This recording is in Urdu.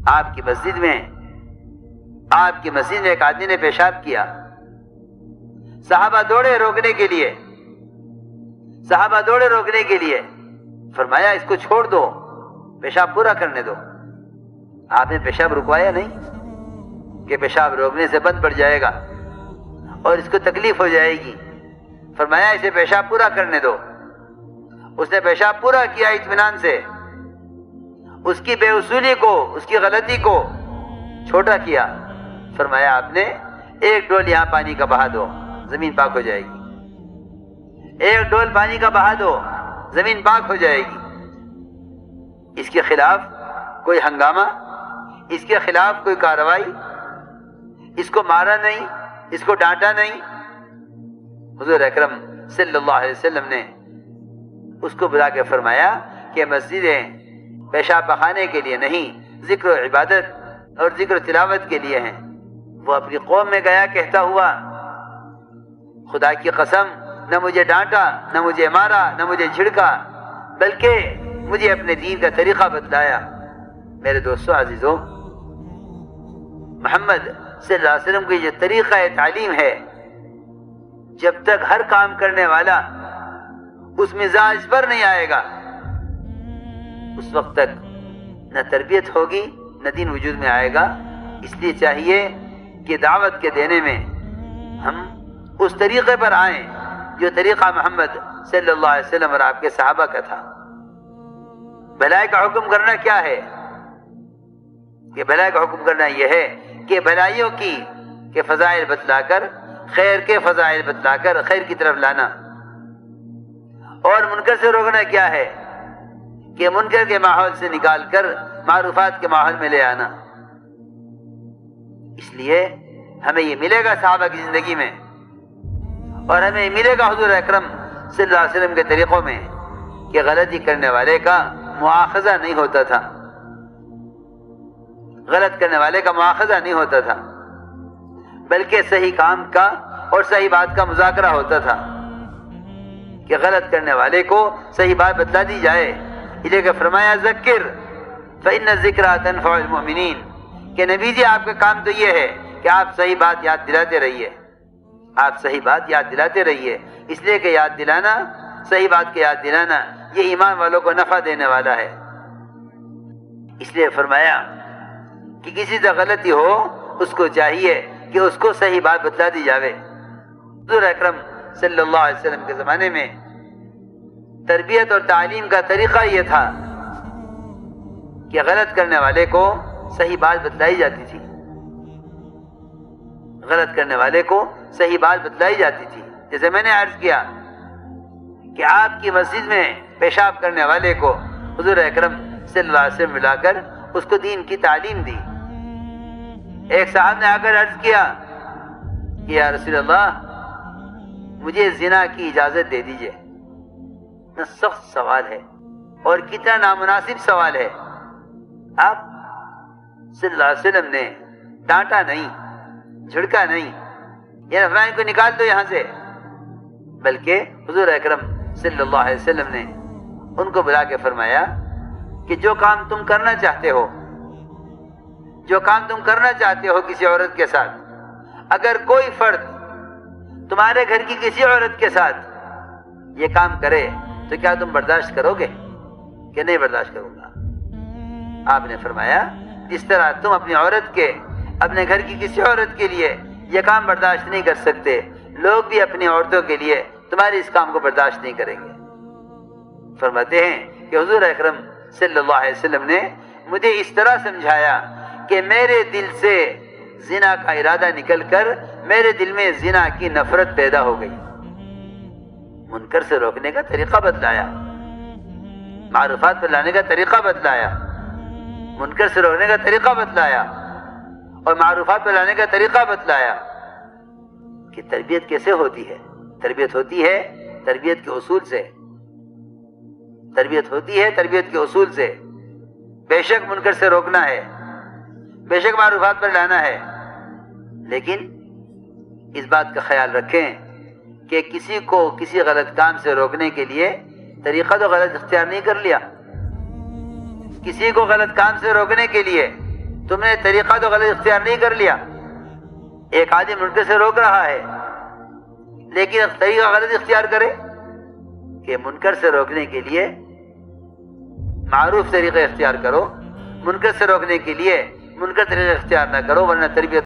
آپ کی مسجد میں ایک آدمی نے پیشاب کیا، صحابہ دوڑے روکنے کے لیے، فرمایا اس کو چھوڑ دو، پیشاب پورا کرنے دو۔ آپ نے پیشاب رکوایا نہیں کہ پیشاب روکنے سے بند پڑ جائے گا اور اس کو تکلیف ہو جائے گی، فرمایا اسے پیشاب پورا کرنے دو۔ اس نے پیشاب پورا کیا اطمینان سے، اس کی بے اصولی کو، اس کی غلطی کو چھوٹا کیا، فرمایا آپ نے ایک ڈول یہاں پانی کا بہا دو، زمین پاک ہو جائے گی، ایک ڈول پانی کا بہا دو، زمین پاک ہو جائے گی۔ اس کے خلاف کوئی ہنگامہ، اس کے خلاف کوئی کارروائی، اس کو مارا نہیں، اس کو ڈانٹا نہیں۔ حضور اکرم صلی اللہ علیہ وسلم نے اس کو بلا کے فرمایا کہ مسجدیں پیشاب پخانے کے لیے نہیں، ذکر و عبادت اور ذکر و تلاوت کے لیے ہیں۔ وہ اپنی قوم میں گیا کہتا ہوا، خدا کی قسم نہ مجھے ڈانٹا، نہ مجھے مارا، نہ مجھے جھڑکا، بلکہ مجھے اپنے دین کا طریقہ بتلایا۔ میرے دوستو عزیزو، محمد صلی اللہ علیہ وسلم کی جو طریقہ تعلیم ہے، جب تک ہر کام کرنے والا اس مزاج پر نہیں آئے گا، اس وقت تک نہ تربیت ہوگی نہ دین وجود میں آئے گا۔ اس لیے چاہیے کہ دعوت کے دینے میں ہم اس طریقے پر آئیں جو طریقہ محمد صلی اللہ علیہ وسلم اور آپ کے صحابہ کا تھا۔ بھلائی کا حکم کرنا کیا ہے؟ کہ بھلائی کا حکم کرنا یہ ہے کہ بھلائیوں کے فضائل بتلا کر، خیر کے فضائل بتلا کر خیر کی طرف لانا، اور منکر سے روکنا کیا ہے؟ کہ منکر کے ماحول سے نکال کر معروفات کے ماحول میں لے آنا۔ اس لیے ہمیں یہ ملے گا صحابہ کی زندگی میں، اور ہمیں یہ ملے گا حضور اکرم صلی اللہ علیہ وسلم کے طریقوں میں کہ غلطی کرنے والے کا مواخذہ نہیں ہوتا تھا، غلط کرنے والے کا مواخذہ نہیں ہوتا تھا، بلکہ صحیح کام کا اور صحیح بات کا مذاکرہ ہوتا تھا کہ غلط کرنے والے کو صحیح بات بتلا دی جائے۔ اس لیے کہ فرمایا ذکر فإن الذکرى تنفع المؤمنین، کہ نبی جی آپ کا کام تو یہ ہے کہ آپ صحیح بات یاد دلاتے رہیے، آپ صحیح بات یاد دلاتے رہیے، اس لیے کہ یاد دلانا، صحیح بات کے یاد دلانا یہ ایمان والوں کو نفع دینے والا ہے۔ اس لیے فرمایا کہ کسی سے غلطی ہو اس کو چاہیے کہ اس کو صحیح بات بتلا دی جاوے۔ حضور اکرم صلی اللہ علیہ وسلم کے زمانے میں تربیت اور تعلیم کا طریقہ یہ تھا کہ غلط کرنے والے کو صحیح بات بتلائی جاتی تھی، غلط کرنے والے کو صحیح بات بتلائی جاتی تھی۔ جیسے میں نے عرض کیا کہ آپ کی مسجد میں پیشاب کرنے والے کو حضور اکرم صلی اللہ علیہ وسلم ملا کر اس کو دین کی تعلیم دی۔ ایک صاحب نے آ کر عرض کیا کہ یا رسول اللہ مجھے زنا کی اجازت دے دیجئے۔ اتنا سخت سوال ہے اور کتنا نامناسب سوال ہے۔ آپ صلی اللہ علیہ وسلم نے ڈانٹا نہیں، جھڑکا نہیں، یہ افراد کو نکال دو یہاں سے، بلکہ حضور اکرم صلی اللہ علیہ وسلم نے ان کو بلا کے فرمایا کہ جو کام تم کرنا چاہتے ہو، جو کام تم کرنا چاہتے ہو کسی عورت کے ساتھ، اگر کوئی فرد تمہارے گھر کی کسی عورت کے ساتھ یہ کام کرے تو کیا تم برداشت کرو گے کہ نہیں برداشت کروں گا؟ آپ نے فرمایا جس طرح تم اپنی عورت کے، اپنے گھر کی کسی عورت کے لیے یہ کام برداشت نہیں کر سکتے، لوگ بھی اپنی عورتوں کے لیے تمہارے اس کام کو برداشت نہیں کریں گے۔ فرماتے ہیں کہ حضور اکرم صلی اللہ علیہ وسلم نے مجھے اس طرح سمجھایا کہ میرے دل سے زنا کا ارادہ نکل کر میرے دل میں زنا کی نفرت پیدا ہو گئی۔ منکر سے روکنے کا طریقہ بتلایا، معروفات پر لانے کا طریقہ بتلایا، منکر سے روکنے کا طریقہ بتلایا اور معروفات پر لانے کا طریقہ بتلایا کہ تربیت کیسے ہوتی ہے۔ تربیت ہوتی ہے تربیت کے اصول سے، تربیت ہوتی ہے تربیت کے اصول سے۔ بے شک منکر سے روکنا ہے، بے شک معروفات پر لانا ہے، لیکن اس بات کا خیال رکھیں کہ کسی کو کسی غلط کام سے روکنے کے لیے طریقہ تو غلط اختیار نہیں کر لیا، کسی کو غلط کام سے روکنے کے لیے تم نے طریقہ تو غلط اختیار نہیں کر لیا. ایک آدمی منکر سے روک رہا ہے لیکن طریقہ غلط اختیار کرے کہ منکر سے روکنے کے لیے معروف طریقہ اختیار کرو, منکر سے روکنے کے لیے منکر طریقہ اختیار نہ کرو, ورنہ تربیت